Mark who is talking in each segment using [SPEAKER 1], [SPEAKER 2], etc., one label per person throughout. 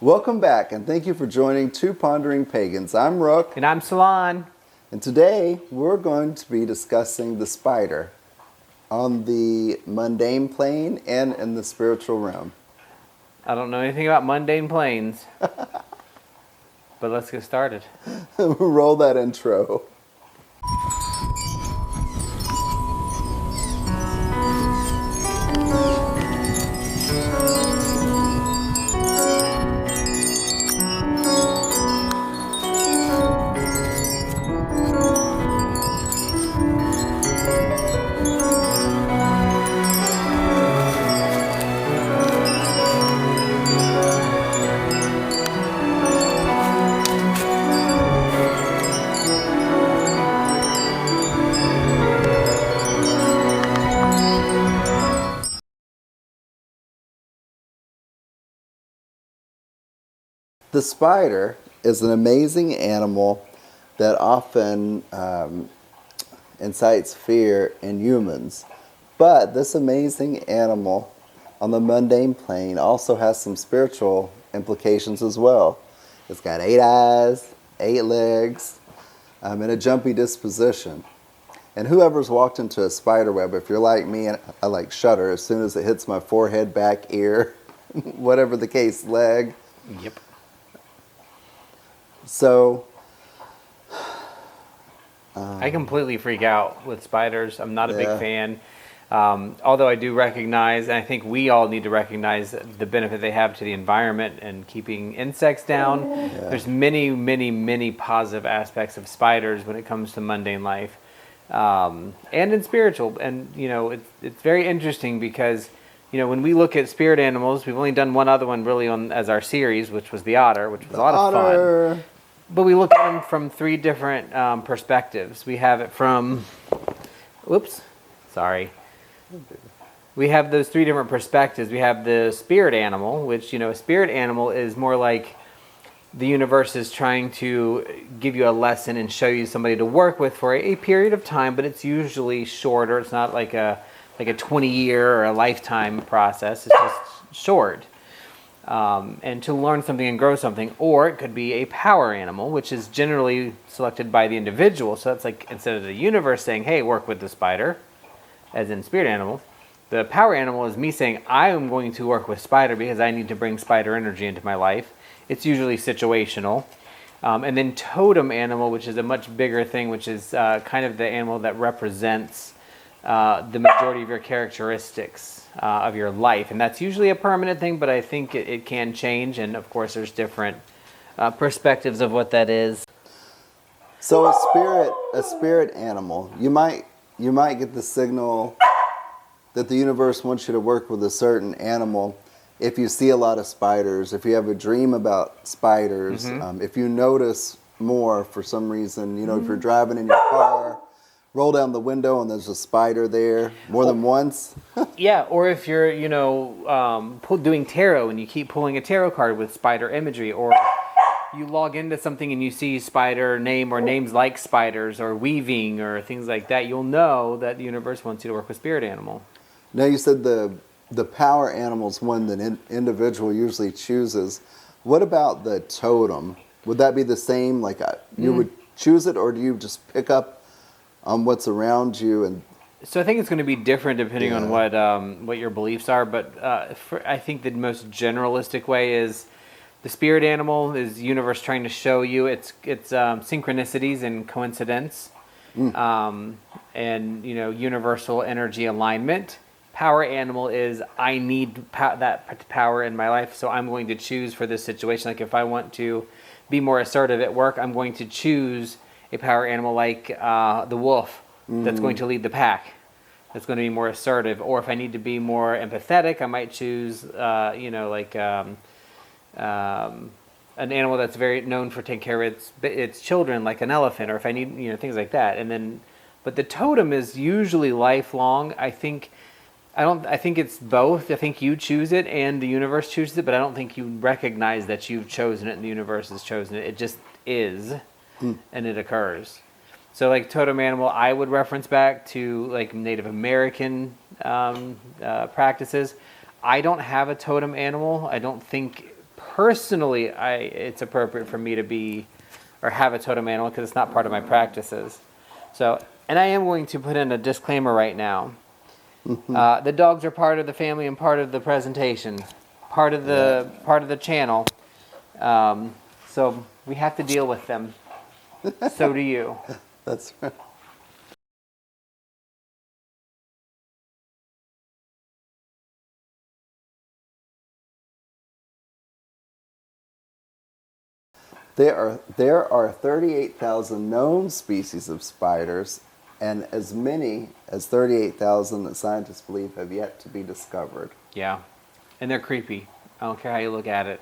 [SPEAKER 1] Welcome back, and thank you for joining Two Pondering Pagans. I'm Rook,
[SPEAKER 2] And I'm Salon.
[SPEAKER 1] and today we're going to be discussing the spider on the mundane plane and in the spiritual realm.
[SPEAKER 2] I don't know anything about mundane planes, but let's get started.
[SPEAKER 1] Roll that intro. The spider is an amazing animal that often incites fear in humans. But this amazing animal on the mundane plane also has some spiritual implications as well. It's got 8 eyes, 8 legs, and a jumpy disposition. And whoever's walked into a spider web, if you're like me, I like shudder as soon as it hits my forehead, back, ear, whatever the case, leg.
[SPEAKER 2] Yep.
[SPEAKER 1] So,
[SPEAKER 2] I completely freak out with spiders. I'm not a
[SPEAKER 1] Yeah.
[SPEAKER 2] big fan. Although I do recognize, and I think we all need to recognize the benefit they have to the environment and keeping insects down. There's many, many, many positive aspects of spiders when it comes to mundane life. And in spiritual. And, it's very interesting because, when we look at spirit animals, we've only done one other one really as our series, which was the otter, which was a lot of fun.
[SPEAKER 1] otter.
[SPEAKER 2] But we look at them from 3 different perspectives. We have it from, we have those 3 different perspectives. We have the spirit animal, which, a spirit animal is more like the universe is trying to give you a lesson and show you somebody to work with for a period of time, but it's usually shorter. It's not like a 20-year or a lifetime process. It's just short. And to learn something and grow something. Or it could be a power animal, which is generally selected by the individual. So that's like, instead of the universe saying, hey, work with the spider, as in spirit animals, the power animal is me saying, I am going to work with spider because I need to bring spider energy into my life. It's usually situational. And then totem animal, which is a much bigger thing, which is kind of the animal that represents the majority of your characteristics of your life. And that's usually a permanent thing, but I think it can change. And of course, there's different perspectives of what that is.
[SPEAKER 1] So a spirit animal, you might get the signal that the universe wants you to work with a certain animal if you see a lot of spiders, if you have a dream about spiders, if you notice more for some reason, if you're driving in your car, roll down the window and there's a spider there more than once.
[SPEAKER 2] Yeah, or if you're, doing tarot and you keep pulling a tarot card with spider imagery, or you log into something and you see spider name or names like spiders or weaving or things like that, you'll know that the universe wants you to work with spirit animal.
[SPEAKER 1] Now you said the power animal's one that an individual usually chooses. What about the totem? Would that be the same? Like you would choose it, or do you just pick up on what's around you? And
[SPEAKER 2] so I think it's going to be different depending on what your beliefs are. But I think the most generalistic way is the spirit animal is universe trying to show you its synchronicities and coincidence, and universal energy alignment. Power animal is I need that power in my life, so I'm going to choose for this situation. Like if I want to be more assertive at work, I'm going to choose a power animal like the wolf that's going to lead the pack, that's going to be more assertive. Or if I need to be more empathetic, I might choose an animal that's very known for taking care of its children, like an elephant. Or if I need things like that. And then, but the totem is usually lifelong. I think it's both. I think you choose it and the universe chooses it, but I don't think you recognize that you've chosen it and the universe has chosen it. It just is, and it occurs. So like totem animal, I would reference back to like Native American practices. I don't have a totem animal. I don't think personally, it's appropriate for me to be or have a totem animal because it's not part of my practices. So, and I am going to put in a disclaimer right now. The dogs are part of the family and part of the presentation, part of the channel. So we have to deal with them. So do you.
[SPEAKER 1] That's right. There are 38,000 known species of spiders, and as many as 38,000 that scientists believe have yet to be discovered.
[SPEAKER 2] Yeah, and they're creepy. I don't care how you look at it.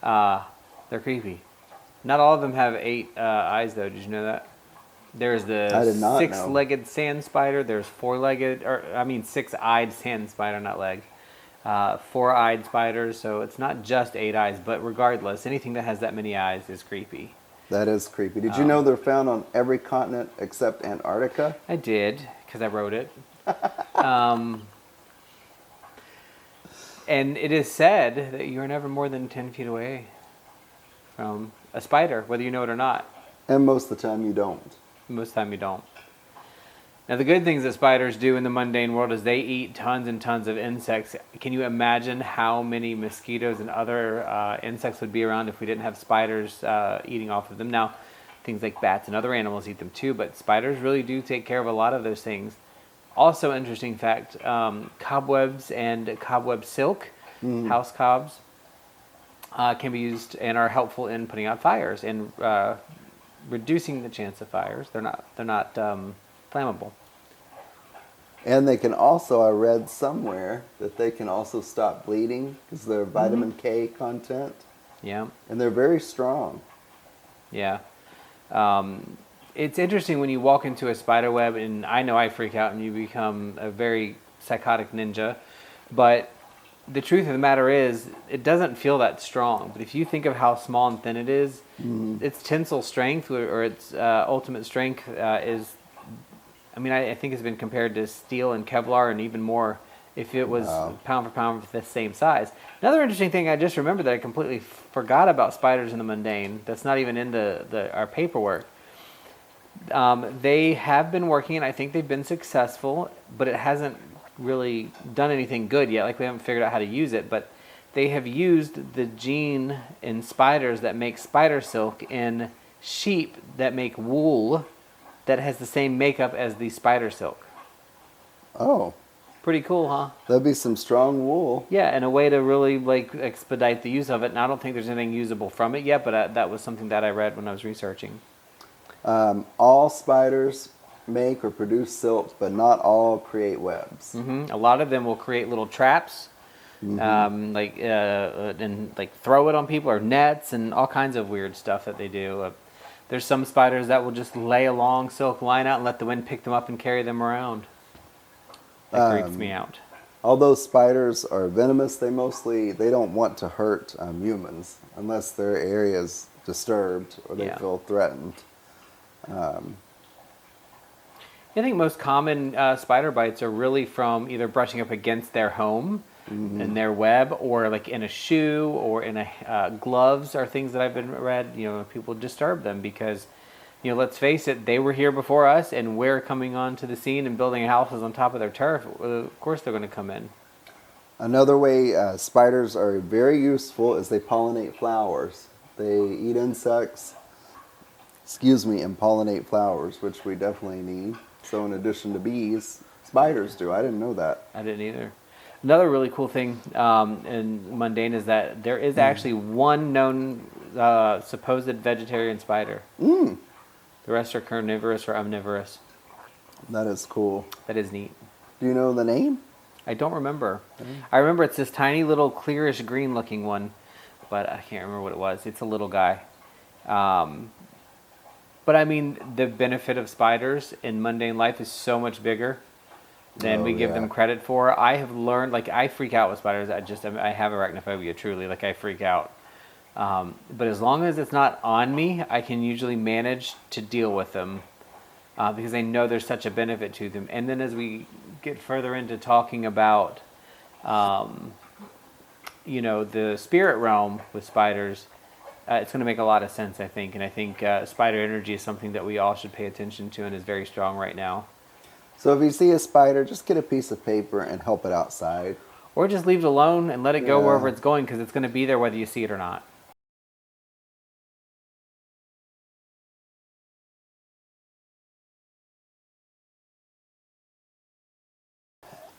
[SPEAKER 2] They're creepy. Not all of them have 8 eyes, though. Did you know that? There's
[SPEAKER 1] I
[SPEAKER 2] the
[SPEAKER 1] did not know.
[SPEAKER 2] six-legged sand spider. There's six-eyed sand spider, not leg. 4-eyed spiders. So it's not just 8 eyes, but regardless, anything that has that many eyes is creepy.
[SPEAKER 1] That is creepy. Did you know they're found on every continent except Antarctica?
[SPEAKER 2] I did, because I wrote it. And it is said that you're never more than 10 feet away from a spider, whether you know it or not.
[SPEAKER 1] And most of the time you don't.
[SPEAKER 2] Most of the time you don't. Now, the good things that spiders do in the mundane world is they eat tons and tons of insects. Can you imagine how many mosquitoes and other insects would be around if we didn't have spiders eating off of them? Now, things like bats and other animals eat them too, but spiders really do take care of a lot of those things. Also, interesting fact, cobwebs and cobweb silk, house cobs, can be used and are helpful in putting out fires and reducing the chance of fires. They're not flammable.
[SPEAKER 1] And they can also, I read somewhere, that they can also stop bleeding because they're vitamin K content.
[SPEAKER 2] Yeah.
[SPEAKER 1] And they're very strong.
[SPEAKER 2] Yeah. It's interesting when you walk into a spider web, and I know I freak out and you become a very psychotic ninja, but the truth of the matter is it doesn't feel that strong. But if you think of how small and thin it is, its tensile strength or its ultimate strength is, I think it's been compared to steel and Kevlar and even more if it was pound for pound for the same size. Another interesting thing I just remembered that I completely forgot about spiders in the mundane, that's not even in our paperwork. They have been working, and I think they've been successful, but it hasn't really done anything good yet. Like, we haven't figured out how to use it, but they have used the gene in spiders that make spider silk in sheep that make wool that has the same makeup as the spider silk.
[SPEAKER 1] Oh.
[SPEAKER 2] Pretty cool, huh?
[SPEAKER 1] That'd be some strong wool.
[SPEAKER 2] Yeah, and a way to really expedite the use of it. And I don't think there's anything usable from it yet, but that was something that I read when I was researching.
[SPEAKER 1] All spiders make or produce silks, but not all create webs.
[SPEAKER 2] A lot of them will create little traps, and throw it on people, or nets, and all kinds of weird stuff that they do. There's some spiders that will just lay a long silk line out and let the wind pick them up and carry them around. That creeps me out.
[SPEAKER 1] Although spiders are venomous, they don't want to hurt humans unless their area is disturbed or they feel threatened.
[SPEAKER 2] I think most common spider bites are really from either brushing up against their home in their web, or like in a shoe or in gloves are things that I've been read. People disturb them because, let's face it, they were here before us, and we're coming onto the scene and building houses on top of their turf. Of course, they're going to come in.
[SPEAKER 1] Another way spiders are very useful is they pollinate flowers. They eat insects, and pollinate flowers, which we definitely need. So in addition to bees, spiders do. I didn't know that.
[SPEAKER 2] I didn't either. Another really cool thing in mundane is that there is actually one known supposed vegetarian spider. The rest are carnivorous or omnivorous.
[SPEAKER 1] That is cool.
[SPEAKER 2] That is neat.
[SPEAKER 1] Do you know the name?
[SPEAKER 2] I don't remember. I remember it's this tiny little clearish green looking one, but I can't remember what it was. It's a little guy. But I mean, the benefit of spiders in mundane life is so much bigger than we give them credit for. I have learned, I freak out with spiders. I have arachnophobia, truly. I freak out. But as long as it's not on me, I can usually manage to deal with them because I know there's such a benefit to them. And then as we get further into talking about the spirit realm with spiders, it's going to make a lot of sense, I think. And I think spider energy is something that we all should pay attention to and is very strong right now.
[SPEAKER 1] So if you see a spider, just get a piece of paper and help it outside.
[SPEAKER 2] Or just leave it alone and let it go
[SPEAKER 1] Yeah.
[SPEAKER 2] wherever it's going, because it's going to be there whether you see it or not.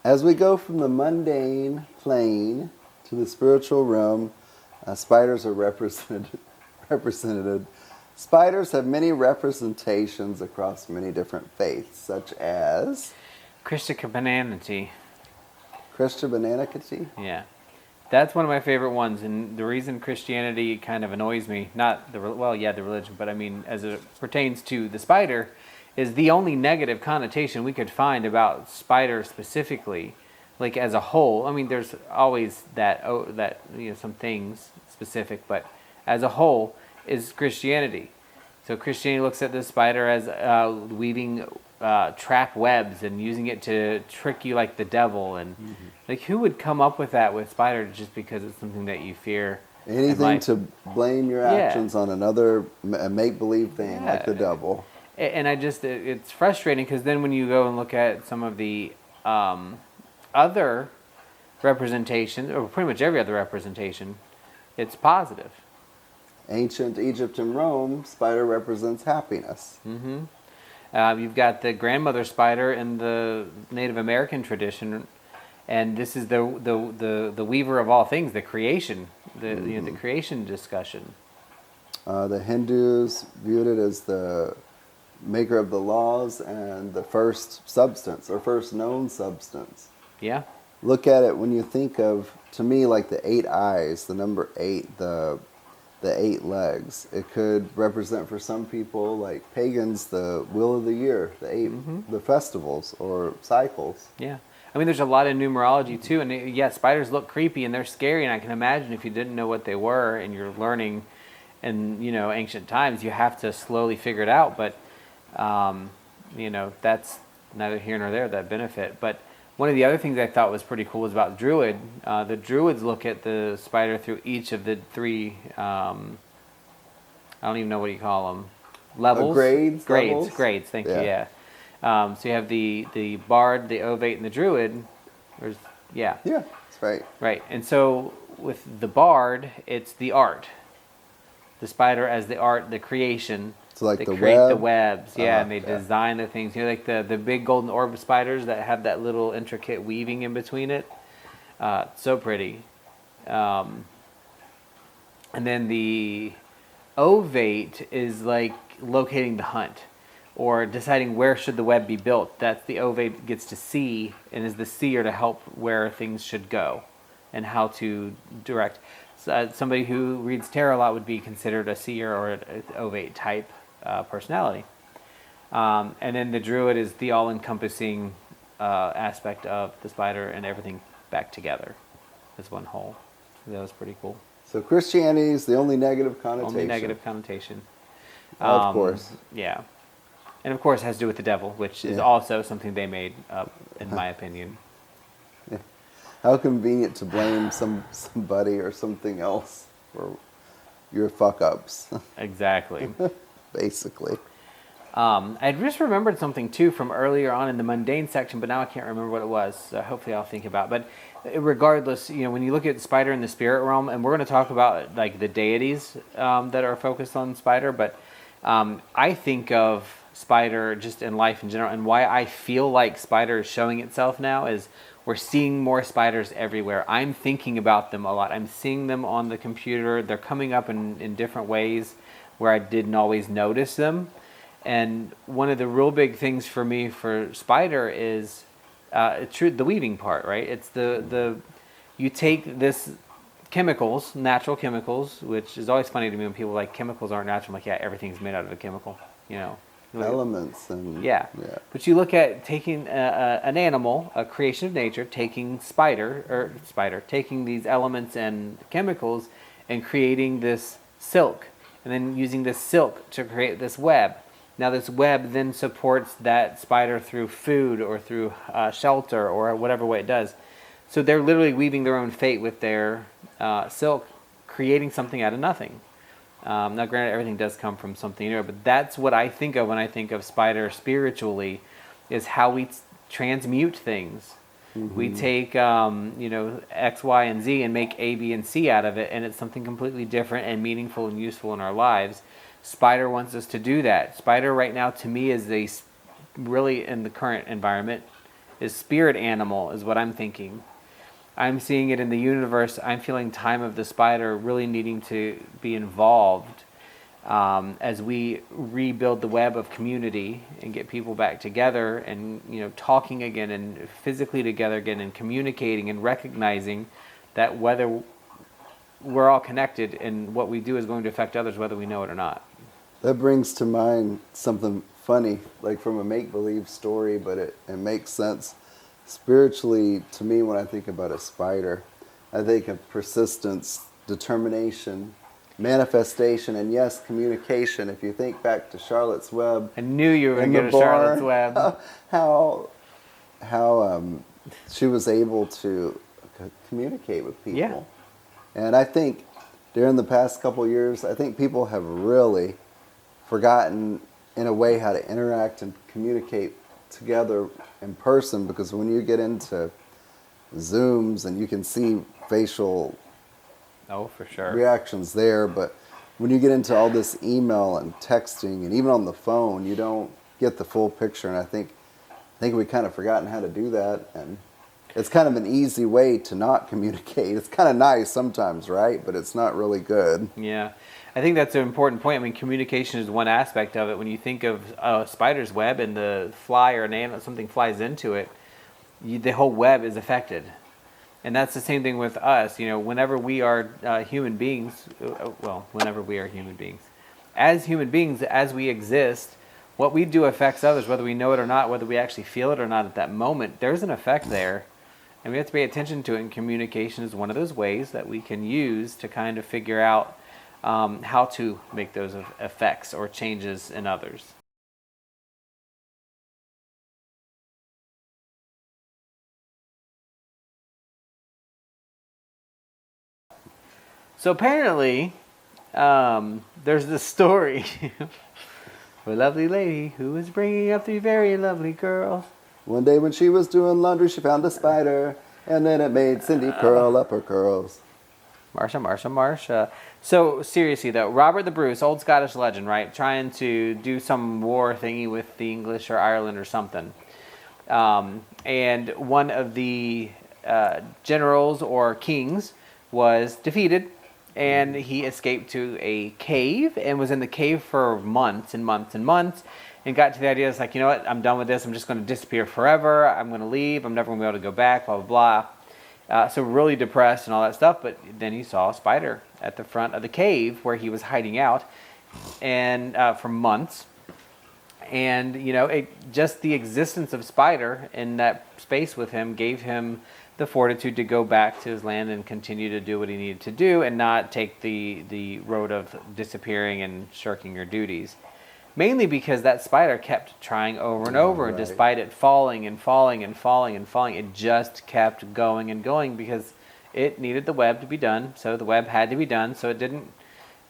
[SPEAKER 1] As we go from the mundane plane to the spiritual realm, spiders are represented. Spiders have many representations across many different faiths, such as
[SPEAKER 2] Christianity.
[SPEAKER 1] Christianity.
[SPEAKER 2] Yeah. That's one of my favorite ones, and the reason Christianity kind of annoys me, not the religion, but I mean as it pertains to the spider, is the only negative connotation we could find about spider specifically, like as a whole. I mean, there's always that some things specific, but as a whole is Christianity. So Christianity looks at the spider as weaving trap webs and using it to trick you like the devil, and like who would come up with that with spider just because it's something that you fear?
[SPEAKER 1] Anything to blame your actions on another make-believe thing like the devil.
[SPEAKER 2] And it's frustrating because then when you go and look at some of the other representations, or pretty much every other representation, it's positive.
[SPEAKER 1] Ancient Egypt and Rome, spider represents happiness.
[SPEAKER 2] You've got the grandmother spider in the Native American tradition, and this is the weaver of all things, the creation, the creation discussion.
[SPEAKER 1] The Hindus viewed it as the maker of the laws and the first substance, or first known substance.
[SPEAKER 2] Yeah.
[SPEAKER 1] Look at it when you think of, to me, like the 8 eyes, the number 8, the 8 legs. It could represent for some people, like pagans, the wheel of the year, the 8, the festivals or cycles.
[SPEAKER 2] Yeah. I mean, there's a lot of numerology too, and spiders look creepy and they're scary, and I can imagine if you didn't know what they were and you're learning in, ancient times, you have to slowly figure it out, but that's neither here nor there, that benefit. But one of the other things I thought was pretty cool was about Druid. The Druids look at the spider through each of the 3, I don't even know what you call them, levels?
[SPEAKER 1] Grades,
[SPEAKER 2] thank you, yeah. So you have the Bard, the Ovate, and the Druid.
[SPEAKER 1] Yeah, that's right.
[SPEAKER 2] Right, and so with the Bard, it's the art. The spider as the art, the creation.
[SPEAKER 1] So like
[SPEAKER 2] they
[SPEAKER 1] the
[SPEAKER 2] create
[SPEAKER 1] web?
[SPEAKER 2] the webs, and they design the things. Like the big golden orb spiders that have that little intricate weaving in between it. So pretty. And then the ovate is like locating the hunt, or deciding where should the web be built. That's the ovate gets to see, and is the seer to help where things should go, and how to direct. So, somebody who reads tarot a lot would be considered a seer or an ovate type personality. And then the druid is the all-encompassing aspect of the spider and everything back together as one whole. So that was pretty cool.
[SPEAKER 1] So Christianity is the only negative connotation.
[SPEAKER 2] Only negative connotation.
[SPEAKER 1] Of course.
[SPEAKER 2] Yeah. And of course it has to do with the devil, which is also something they made up, in my opinion.
[SPEAKER 1] Yeah. How convenient to blame somebody or something else for your fuck-ups.
[SPEAKER 2] Exactly.
[SPEAKER 1] Basically.
[SPEAKER 2] I just remembered something too from earlier on in the mundane section, but now I can't remember what it was. So hopefully I'll think about it. But regardless, when you look at spider in the spirit realm, and we're going to talk about like the deities that are focused on spider, but I think of spider just in life in general, and why I feel like spider is showing itself now is we're seeing more spiders everywhere. I'm thinking about them a lot. I'm seeing them on the computer. They're coming up in different ways where I didn't always notice them. And one of the real big things for me for spider is the weaving part, right? It's you take this chemicals, natural chemicals, which is always funny to me when people are like chemicals aren't natural. I'm like, yeah, everything's made out of a chemical,
[SPEAKER 1] Elements and
[SPEAKER 2] But you look at taking an animal, a creation of nature, taking taking these elements and chemicals and creating this silk, and then using this silk to create this web. Now this web then supports that spider through food or through shelter or whatever way it does. So they're literally weaving their own fate with their silk, creating something out of nothing. Now, granted, everything does come from something new, but that's what I think of when I think of spider spiritually, is how we transmute things. We take, X, Y, and Z and make A, B, and C out of it, and it's something completely different and meaningful and useful in our lives. Spider wants us to do that. Spider right now, to me, is really, in the current environment, is spirit animal, is what I'm thinking. I'm seeing it in the universe. I'm feeling time of the spider really needing to be involved as we rebuild the web of community and get people back together and talking again and physically together again and communicating and recognizing that whether we're all connected and what we do is going to affect others whether we know it or not.
[SPEAKER 1] That brings to mind something funny, like from a make-believe story, but it makes sense. Spiritually, to me, when I think about a spider, I think of persistence, determination, manifestation, and yes, communication. If you think back to Charlotte's Web,
[SPEAKER 2] I knew you were going to get a Charlotte's Web.
[SPEAKER 1] How she was able to communicate with people.
[SPEAKER 2] Yeah.
[SPEAKER 1] And I think during the past couple of years, I think people have really forgotten in a way how to interact and communicate together in person, because when you get into Zooms and you can see facial
[SPEAKER 2] for sure
[SPEAKER 1] reactions there, but when you get into all this email and texting and even on the phone, you don't get the full picture. And I think we kind of forgotten how to do that, and it's kind of an easy way to not communicate. It's kind of nice sometimes, right? But it's not really good.
[SPEAKER 2] Yeah. I think that's an important point. I mean, communication is one aspect of it. When you think of a spider's web and the fly or an ant, something flies into it, the whole web is affected. And that's the same thing with us. Whenever we are human beings, whenever we are human beings, as we exist, what we do affects others, whether we know it or not, whether we actually feel it or not at that moment. There's an effect there. And we have to pay attention to it. And communication is one of those ways that we can use to kind of figure out how to make those effects or changes in others. So apparently, there's this story of a lovely lady who was bringing up 3 very lovely girls.
[SPEAKER 1] One day when she was doing laundry, she found a spider, and then it made Cindy curl up her curls.
[SPEAKER 2] Marsha. So seriously though, Robert the Bruce, old Scottish legend, right? Trying to do some war thingy with the English or Ireland or something. And one of the generals or kings was defeated, and he escaped to a cave and was in the cave for months and months and months, and got to the idea, it's like, you know what, I'm done with this. I'm just going to disappear forever. I'm going to leave. I'm never going to be able to go back, blah, blah, blah. So really depressed and all that stuff, but then he saw a spider at the front of the cave where he was hiding out, and for months. And, just the existence of spider in that space with him gave him the fortitude to go back to his land and continue to do what he needed to do and not take the road of disappearing and shirking your duties. Mainly because that spider kept trying over and over,
[SPEAKER 1] right.
[SPEAKER 2] Despite it falling and falling and falling and falling, it just kept going and going because it needed the web to be done. So the web had to be done, so it didn't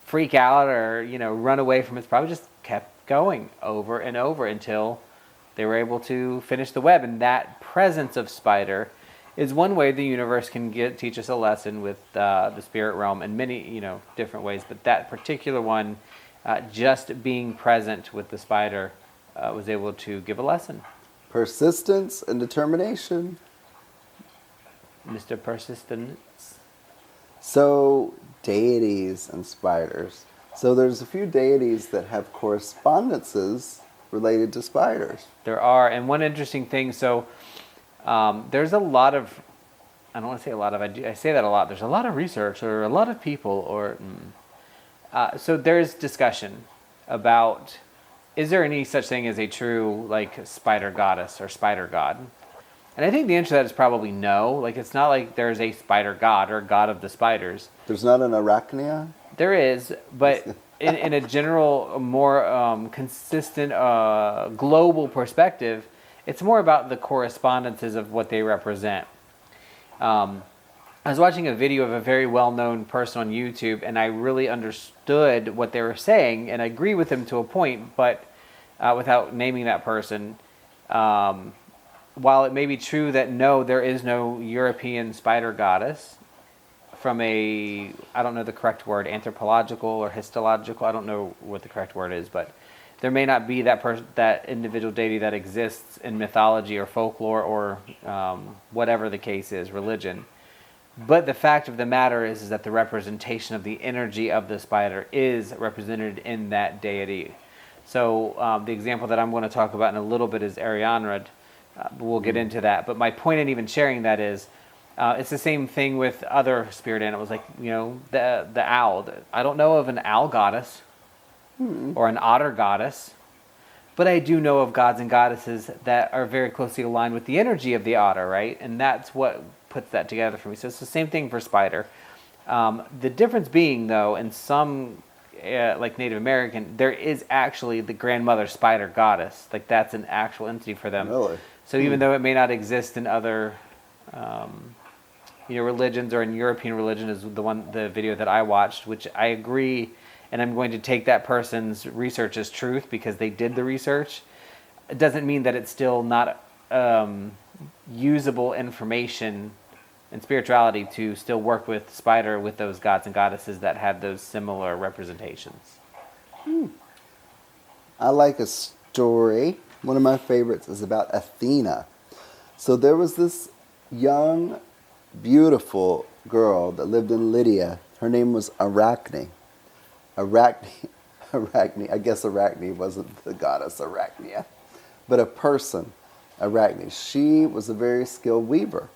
[SPEAKER 2] freak out or run away from its problem. It just kept going over and over until they were able to finish the web. And that presence of spider is one way the universe can teach us a lesson with the spirit realm in many different ways. But that particular one, just being present with the spider, was able to give a lesson.
[SPEAKER 1] Persistence and determination.
[SPEAKER 2] Mr. Persistence.
[SPEAKER 1] So, deities and spiders. So there's a few deities that have correspondences related to spiders.
[SPEAKER 2] There are, and one interesting thing, so there's a lot of, I don't want to say a lot of, I say that a lot, there's a lot of research or a lot of people so there's discussion about, is there any such thing as a true spider goddess or spider god? And I think the answer to that is probably no. It's not like there's a spider god or god of the spiders.
[SPEAKER 1] There's not an arachnia?
[SPEAKER 2] There is, but in a general, more consistent, global perspective, it's more about the correspondences of what they represent. I was watching a video of a very well-known person on YouTube, and I really understood what they were saying, and I agree with them to a point, but without naming that person, while it may be true that no, there is no European spider goddess, from a, I don't know the correct word, anthropological or histological, I don't know what the correct word is, but there may not be that individual deity that exists in mythology or folklore or whatever the case is, religion. But the fact of the matter is that the representation of the energy of the spider is represented in that deity. So the example that I'm going to talk about in a little bit is Arianrhod. We'll get into that. But my point in even sharing that is, it's the same thing with other spirit animals, like, you know, the owl. I don't know of an owl goddess or an otter goddess, but I do know of gods and goddesses that are very closely aligned with the energy of the otter, right? And that's what puts that together for me. So it's the same thing for spider. The difference being, though, in some, like Native American, there is actually the grandmother spider goddess. Like, that's an actual entity for them.
[SPEAKER 1] Really?
[SPEAKER 2] So even though it may not exist in other religions, or in European religion is the video that I watched, which I agree, and I'm going to take that person's research as truth because they did the research. It doesn't mean that it's still not usable information and spirituality to still work with spider, with those gods and goddesses that had those similar representations.
[SPEAKER 1] I like a story. One of my favorites is about Athena. So there was this young, beautiful girl that lived in Lydia. Her name was Arachne. Arachne. I guess Arachne wasn't the goddess Arachnia, but a person, Arachne. She was a very skilled weaver.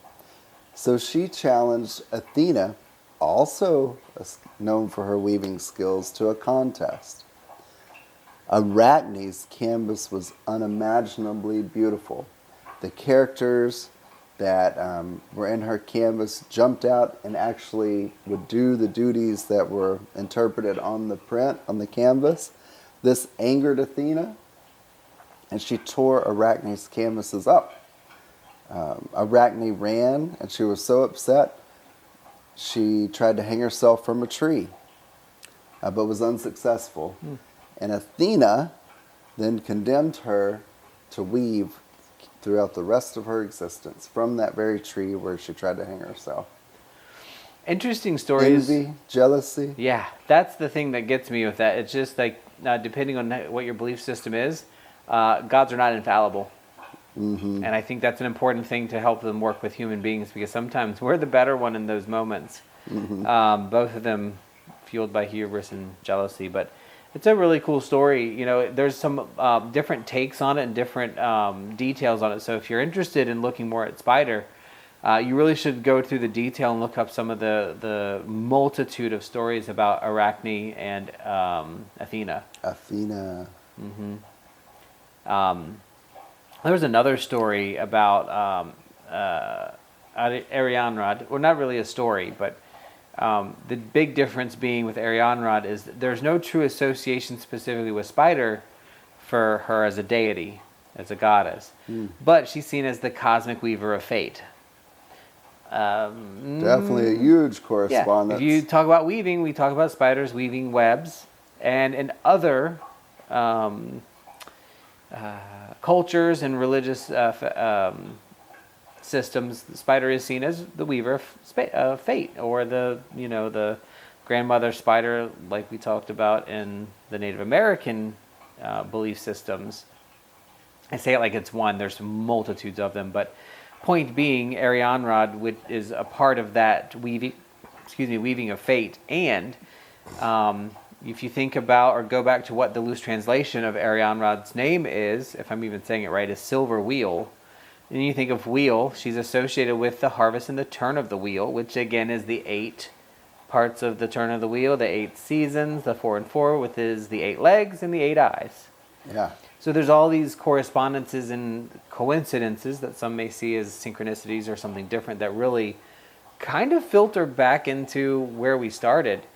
[SPEAKER 1] So she challenged Athena, also known for her weaving skills, to a contest. Arachne's canvas was unimaginably beautiful. The characters that were in her canvas jumped out and actually would do the duties that were interpreted on the print, on the canvas. This angered Athena, and she tore Arachne's canvases up. Arachne ran, and she was so upset, she tried to hang herself from a tree, but was unsuccessful. And Athena then condemned her to weave throughout the rest of her existence from that very tree where she tried to hang herself.
[SPEAKER 2] Interesting stories.
[SPEAKER 1] Envy, jealousy.
[SPEAKER 2] Yeah, that's the thing that gets me with that. It's just like, depending on what your belief system is, gods are not infallible. And I think that's an important thing to help them work with human beings, because sometimes we're the better one in those moments. Both of them fueled by hubris and jealousy. But it's a really cool story. You know, there's some different takes on it and different details on it. So if you're interested in looking more at spider, you really should go through the detail and look up some of the multitude of stories about Arachne and Athena.
[SPEAKER 1] Athena.
[SPEAKER 2] There was another story about Arianrhod. Well, not really a story, but the big difference being with Arianrhod is there's no true association specifically with spider for her as a deity, as a goddess. But she's seen as the cosmic weaver of fate.
[SPEAKER 1] Definitely a huge correspondence.
[SPEAKER 2] If you talk about weaving, we talk about spiders weaving webs. And in other cultures and religious systems, the spider is seen as the weaver of fate, or the grandmother spider, like we talked about in the Native American belief systems. I say it like it's one. There's multitudes of them, but point being, Arianrhod is a part of that weaving of fate. And if you think about or go back to what the loose translation of Arianrhod's name is, if I'm even saying it right, is silver wheel. And you think of wheel, she's associated with the harvest and the turn of the wheel, which again is the 8 parts of the turn of the wheel, the 8 seasons, the 4 and 4, with the 8 legs and the 8 eyes.
[SPEAKER 1] Yeah.
[SPEAKER 2] So there's all these correspondences and coincidences that some may see as synchronicities or something different that really kind of filter back into where we started.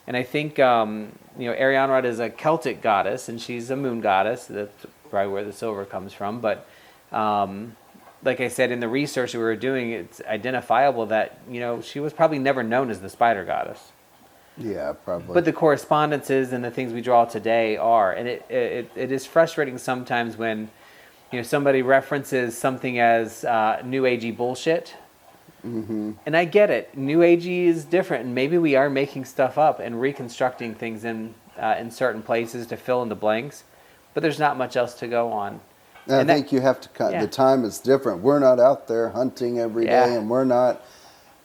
[SPEAKER 2] And I think Arianrhod is a Celtic goddess, and she's a moon goddess. That's probably where the silver comes from. But like I said, in the research that we were doing, it's identifiable that, she was probably never known as the spider goddess.
[SPEAKER 1] Yeah, probably.
[SPEAKER 2] But the correspondences and the things we draw today are. And it is frustrating sometimes when, somebody references something as New Agey bullshit.
[SPEAKER 1] Mm-hmm.
[SPEAKER 2] And I get it. New Agey is different. And maybe we are making stuff up and reconstructing things in certain places to fill in the blanks. But there's not much else to go on.
[SPEAKER 1] And I think you have to
[SPEAKER 2] yeah.
[SPEAKER 1] the time is different. We're not out there hunting every day, and we're not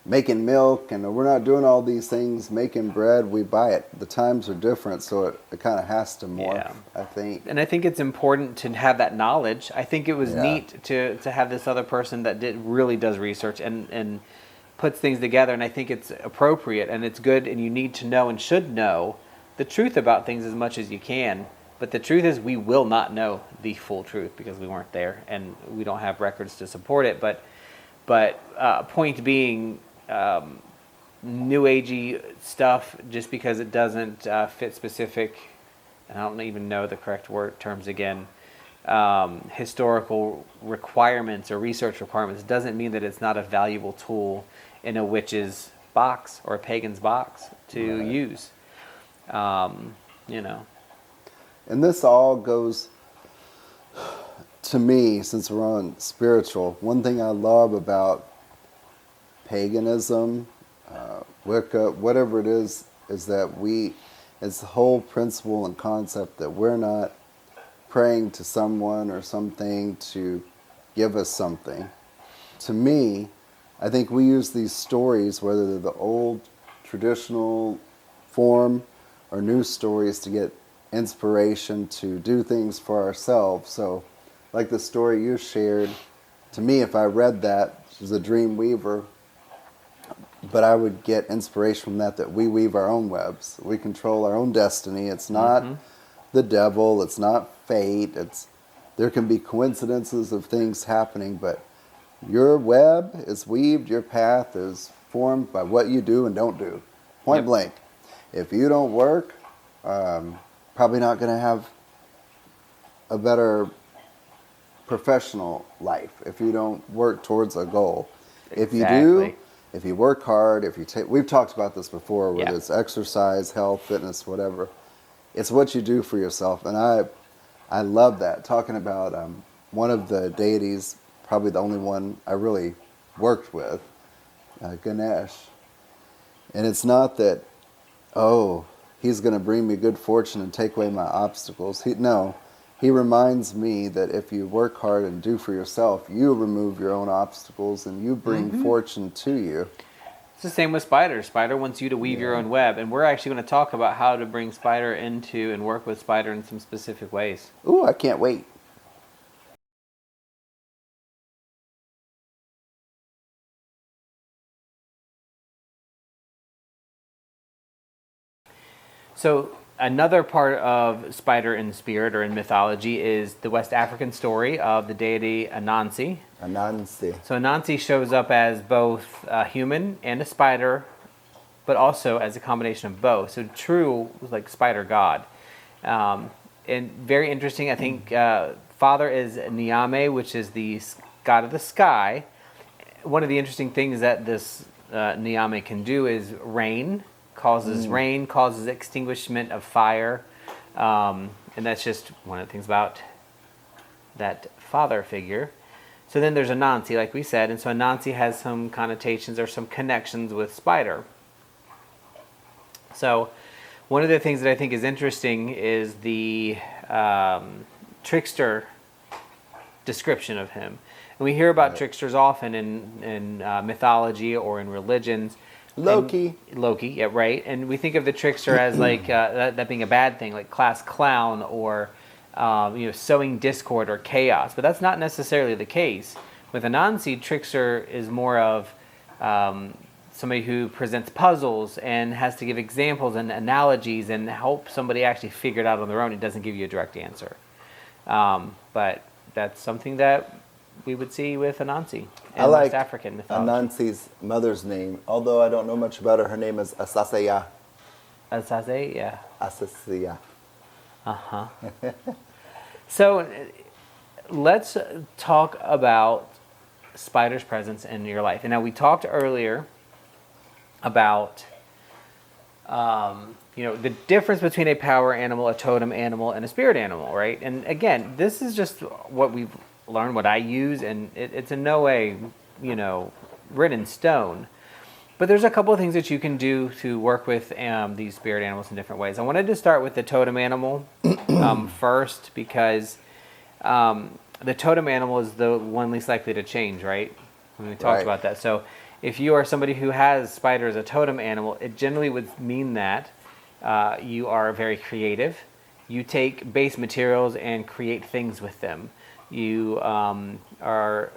[SPEAKER 1] making milk, and we're not doing all these things, making bread. We buy it. The times are different, so it kind of has to morph, I think.
[SPEAKER 2] And I think it's important to have that knowledge. I think it was neat to have this other person that really does research and puts things together, and I think it's appropriate and it's good, and you need to know and should know the truth about things as much as you can. But the truth is, we will not know the full truth because we weren't there and we don't have records to support it. But point being, New Agey stuff, just because it doesn't fit specific, and I don't even know the correct terms again, historical requirements or research requirements, doesn't mean that it's not a valuable tool in a witch's box or a pagan's box to use.
[SPEAKER 1] And this all goes, to me, since we're on spiritual, one thing I love about paganism, Wicca, whatever it is that it's the whole principle and concept that we're not praying to someone or something to give us something. To me, I think we use these stories, whether they're the old traditional form or new stories, to get inspiration to do things for ourselves. So, like the story you shared, to me, if I read that, she's a dream weaver, but I would get inspiration from that we weave our own webs. We control our own destiny. It's not the devil. It's not fate. There can be coincidences of things happening, but your web is weaved. Your path is formed by what you do and don't do. Point blank. If you don't work, probably not going to have a better professional life if you don't work towards a goal. Exactly. If you do, if you work hard, we've talked about this before, whether it's exercise, health, fitness, whatever, it's what you do for yourself. And I love that. Talking about one of the deities, probably the only one I really worked with, Ganesh. And it's not that, he's going to bring me good fortune and take away my obstacles. He reminds me that if you work hard and do for yourself, you remove your own obstacles and you bring fortune to you.
[SPEAKER 2] It's the same with Spider. Spider wants you to weave your own web, and we're actually going to talk about how to bring Spider into and work with Spider in some specific ways.
[SPEAKER 1] Ooh, I can't wait.
[SPEAKER 2] So another part of Spider in spirit or in mythology is the West African story of the deity Anansi. So Anansi shows up as both a human and a spider, but also as a combination of both. So true, like spider god. And very interesting, I think father is Niame, which is the god of the sky. One of the interesting things that this Niame can do is rain. Causes extinguishment of fire, and that's just one of the things about that father figure. So then there's Anansi, like we said, and so Anansi has some connotations or some connections with Spider. So one of the things that I think is interesting is the trickster description of him. And we hear about tricksters often in mythology or in religions.
[SPEAKER 1] Loki,
[SPEAKER 2] yeah, right. And we think of the trickster as like that being a bad thing, like class clown or sowing discord or chaos. But that's not necessarily the case. With Anansi, trickster is more of somebody who presents puzzles and has to give examples and analogies and help somebody actually figure it out on their own. It doesn't give you a direct answer. But that's something that we would see with Anansi in West African mythology.
[SPEAKER 1] Anansi's mother's name, although I don't know much about her. Her name is Asaseya.
[SPEAKER 2] Asaseya.
[SPEAKER 1] Asaseya.
[SPEAKER 2] So let's talk about spider's presence in your life. And now we talked earlier about the difference between a power animal, a totem animal, and a spirit animal, right? And again, this is just what we've learned, what I use, and it's in no way, written in stone. But there's a couple of things that you can do to work with these spirit animals in different ways. I wanted to start with the totem animal first, because the totem animal is the one least likely to change, right? When we talked about that. So if you are somebody who has spider as a totem animal, it generally would mean that you are very creative. You take base materials and create things with them. You are,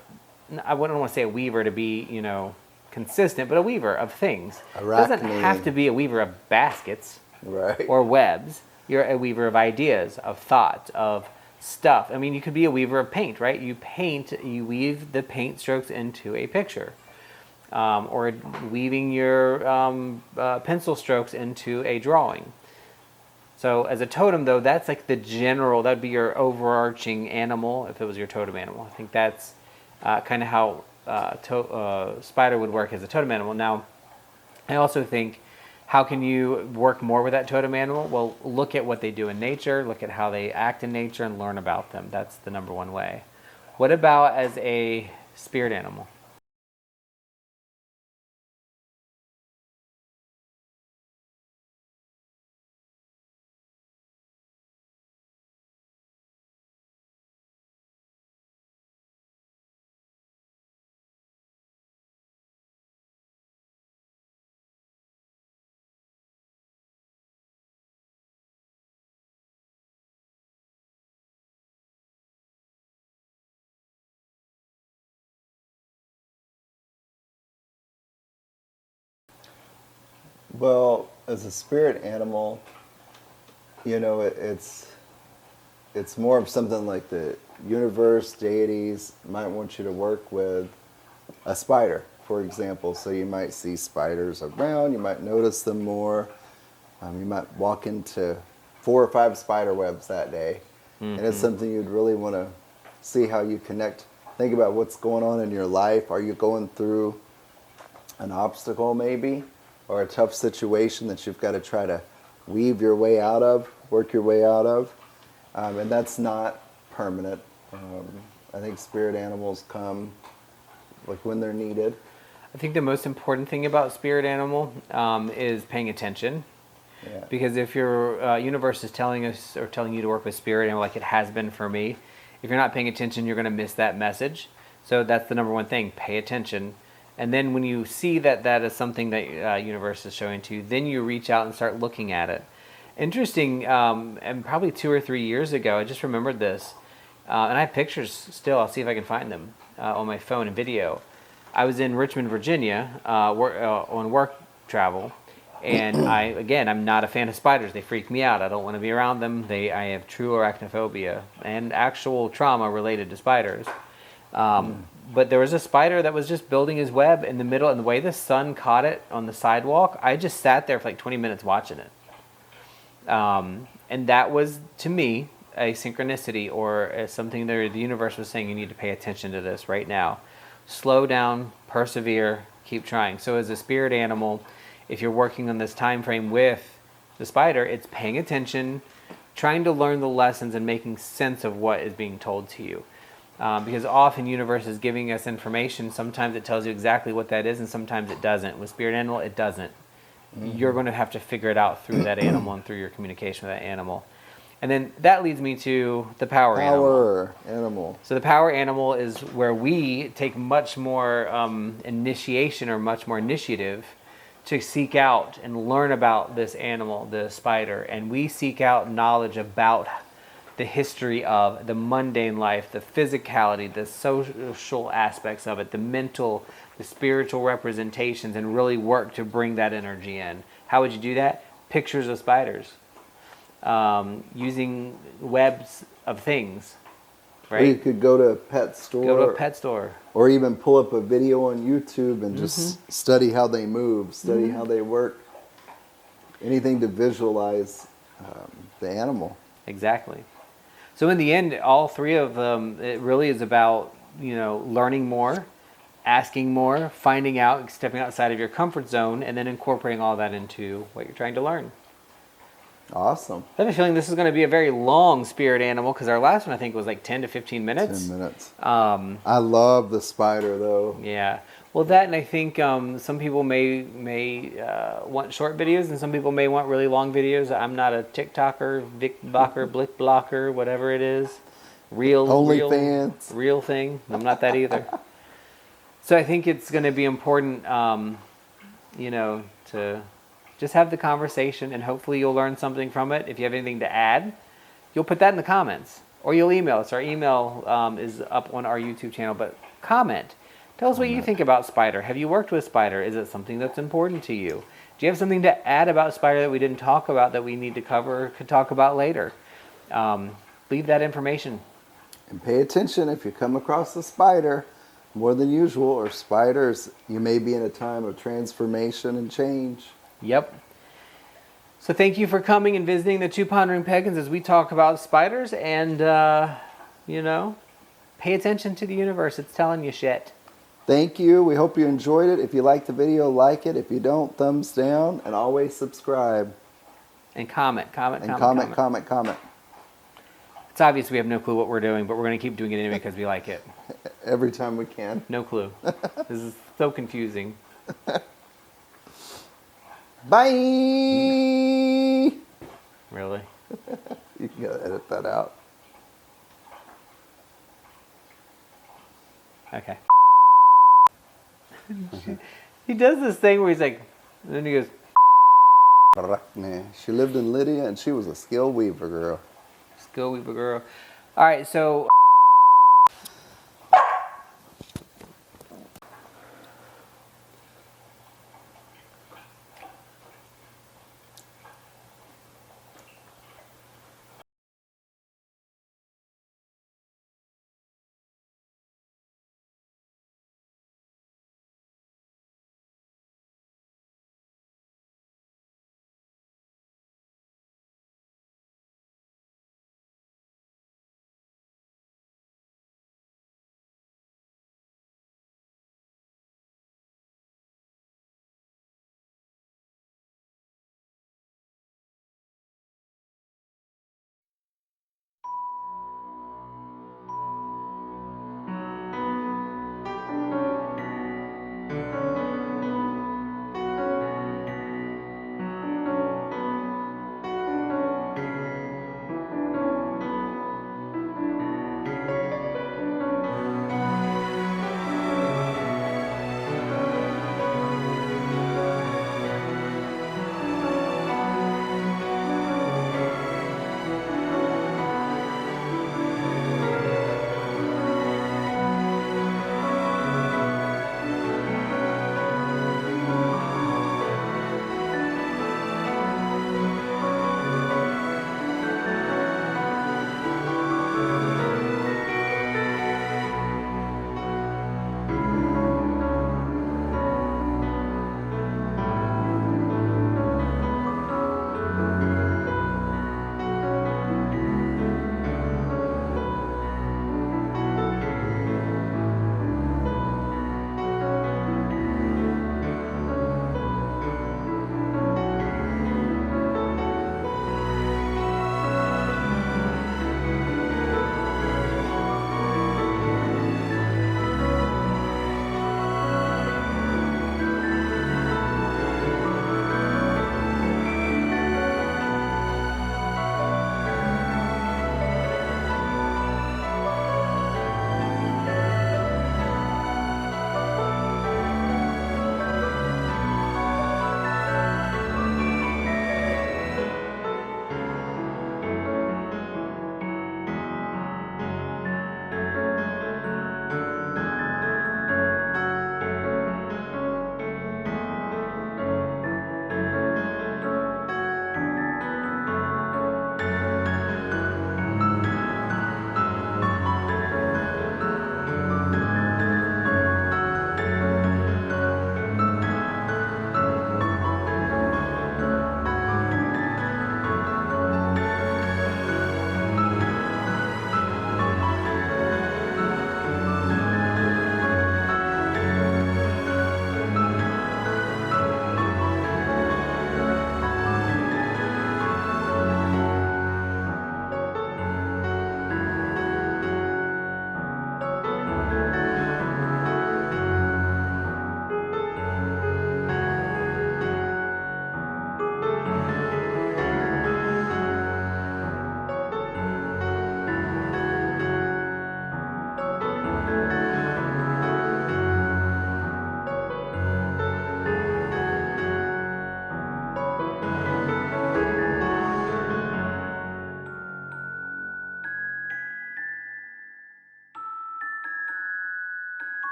[SPEAKER 2] I wouldn't want to say a weaver to be, consistent, but a weaver of things. It doesn't have to be a weaver of baskets or webs. You're a weaver of ideas, of thoughts, of stuff. I mean, you could be a weaver of paint, right? You weave the paint strokes into a picture. Or weaving your pencil strokes into a drawing. So as a totem, though, that's like the general, that'd be your overarching animal if it was your totem animal. I think that's kind of how spider would work as a totem animal. Now, I also think, how can you work more with that totem animal? Well, look at what they do in nature, look at how they act in nature, and learn about them. That's the number one way. What about as a spirit animal?
[SPEAKER 1] Well, as a spirit animal, it's more of something like the universe, deities might want you to work with a spider, for example. So you might see spiders around, you might notice them more. You might walk into 4 or 5 spider webs that day. And it's something you'd really want to see how you connect. Think about what's going on in your life. Are you going through an obstacle maybe, or a tough situation that you've got to try to weave your way out of, work your way out of? And that's not permanent. I think spirit animals come like when they're needed.
[SPEAKER 2] I think the most important thing about spirit animal is paying attention.
[SPEAKER 1] Yeah.
[SPEAKER 2] Because if your universe is telling us or telling you to work with spirit animal, like it has been for me, if you're not paying attention, you're going to miss that message. So that's the number one thing: pay attention. And then when you see that that is something that universe is showing to you, then you reach out and start looking at it. Interesting, and probably 2 or 3 years ago, I just remembered this, and I have pictures still. I'll see if I can find them on my phone and video. I was in Richmond, Virginia, on work travel, and I'm not a fan of spiders. They freak me out. I don't want to be around them. I have true arachnophobia and actual trauma related to spiders. But there was a spider that was just building his web in the middle, and the way the sun caught it on the sidewalk, I just sat there for like 20 minutes watching it. And that was, to me, a synchronicity, or something that the universe was saying, you need to pay attention to this right now. Slow down, persevere, keep trying. So as a spirit animal, if you're working on this time frame with the spider, it's paying attention, trying to learn the lessons and making sense of what is being told to you. Because often universe is giving us information. Sometimes it tells you exactly what that is, and sometimes it doesn't. With spirit animal, it doesn't. You're going to have to figure it out through that animal and through your communication with that animal. And then that leads me to the power animal. So the power animal is where we take much more initiation, or much more initiative, to seek out and learn about this animal, the spider. And we seek out knowledge about the history of the mundane life, the physicality, the social aspects of it, the mental, the spiritual representations, and really work to bring that energy in. How would you do that? Pictures of spiders. Using webs of things, right?
[SPEAKER 1] Or you could go to a pet store.
[SPEAKER 2] Go to a pet store.
[SPEAKER 1] Or even pull up a video on YouTube and just study how they move, study how they work. Anything to visualize the animal.
[SPEAKER 2] Exactly. So in the end, all three of them, it really is about, learning more, asking more, finding out, stepping outside of your comfort zone, and then incorporating all that into what you're trying to learn.
[SPEAKER 1] Awesome.
[SPEAKER 2] I have a feeling this is going to be a very long spirit animal because our last one I think was like 10 to 15 minutes.
[SPEAKER 1] 10 minutes. I love the spider though.
[SPEAKER 2] Yeah. Well, that, and I think some people may want short videos, and some people may want really long videos. I'm not a TikToker, Vic Blocker, Blick Blocker, whatever it is. Real thing. I'm not that either. So I think it's going to be important, to just have the conversation, and hopefully you'll learn something from it. If you have anything to add, you'll put that in the comments, or you'll email us. Our email is up on our YouTube channel, but comment. Tell us what you think about spider. Have you worked with spider? Is it something that's important to you? Do you have something to add about spider that we didn't talk about that we need to cover, could talk about later? Leave that information.
[SPEAKER 1] And pay attention if you come across a spider more than usual, or spiders, you may be in a time of transformation and change.
[SPEAKER 2] Yep. So thank you for coming and visiting the Two Pondering Pagans as we talk about spiders, and, pay attention to the universe. It's telling you shit.
[SPEAKER 1] Thank you. We hope you enjoyed it. If you liked the video, like it. If you don't, thumbs down, and always subscribe.
[SPEAKER 2] And comment.
[SPEAKER 1] Comment.
[SPEAKER 2] It's obvious we have no clue what we're doing, but we're going to keep doing it anyway because we like it.
[SPEAKER 1] Every time we can.
[SPEAKER 2] No clue. This is so confusing.
[SPEAKER 1] Bye!
[SPEAKER 2] Really?
[SPEAKER 1] You can edit that out.
[SPEAKER 2] Okay. He does this thing where he's like, and then he goes,
[SPEAKER 1] She lived in Lydia and she was a skilled weaver girl.
[SPEAKER 2] Skill Weaver girl. All right, so